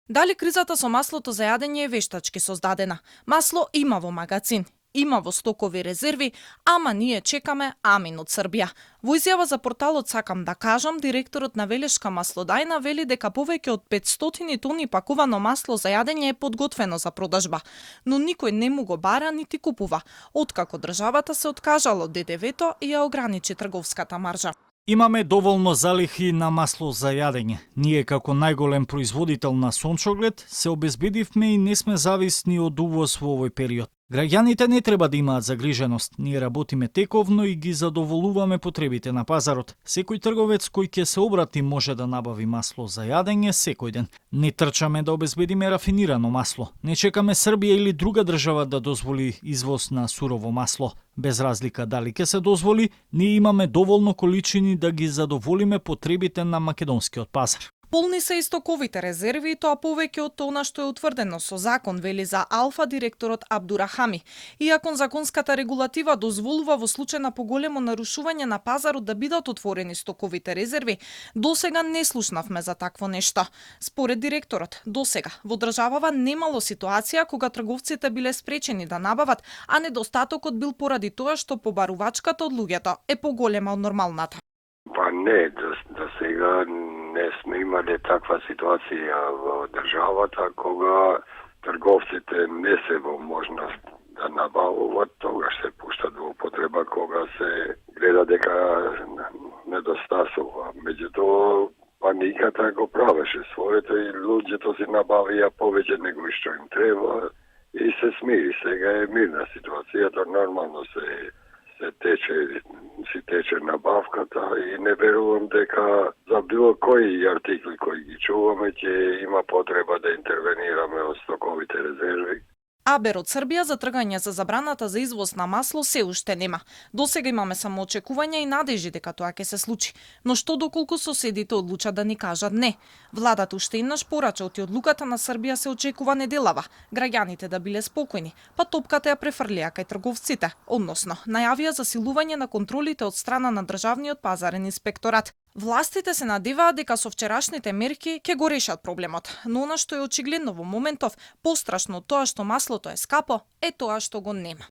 Дали кризата со маслото за јадење е вештачки создадена? Масло има во магазин, има во стокови резерви, ама ние чекаме амин од Србија. Во изјава за порталот Сакам да кажам, директорот на Велешка маслодајна вели дека повеќе од 500 тони пакувано масло за јадење е подготвено за продажба, но никој не му го бара нити купува, откако државата се откажала од ДДВ-то и ја ограничи трговската маржа. Имаме доволно залихи на масло за јадење. Ние како најголем производител на сончоглед се обезбедивме и не сме зависни од увоз во овој период. Граѓаните не треба да имаат загриженост. Ние работиме тековно и ги задоволуваме потребите на пазарот. Секој трговец кој ќе се обрати може да набави масло за јадење секој ден. Не трчаме да обезбедиме рафинирано масло. Не чекаме Србија или друга држава да дозволи извоз на сурово масло. Без разлика дали ќе се дозволи, ние имаме доволно количини да ги задоволиме потребите на македонскиот пазар. Полни се истоковите резерви и тоа повеќе од она што е утврдено со закон, вели за Алфа директорот Абдурахами. Иако законската регулатива дозволува во случај на поголемо нарушување на пазарот да бидат отворени стоковите резерви, досега не слушнавме за такво нешто. Според директорот, досега во државава немало ситуација кога трговците биле спречени да набават, а недостатокот бил поради тоа што побарувачката од луѓето е поголема од нормалната. Па не, до сега не сме имали таква ситуација во државата кога трговците не се во можност да набавуваат, тогаш се пуштат во употреба кога се гледа дека недостасува. Меѓутоа, паниката го правеше своето и луѓето си набавија повеќе него што им треба и се смири. Сега е мирна ситуацијата, нормално се тече набавката и не верувам дека за било кои артикли кои ги чуваме ќе има потреба да интервенираме од стоковите резерви. Абер од Србија за тргање за забраната за извоз на масло се уште нема. Досега имаме само очекувања и надежи дека тоа ќе се случи. Но што доколку соседите одлучат да ни кажат не? Владата уште еднаш порача од одлуката на Србија се очекува неделава. Граѓаните да биле спокојни, па топката ја префрлија кај трговците, односно најавија засилување на контролите од страна на државниот пазарен инспекторат. Властите се надеваат дека со вчерашните мерки ќе го решат проблемот, но она што е очигледно во моментов, пострашно од тоа што маслото е скапо, е тоа што го нема.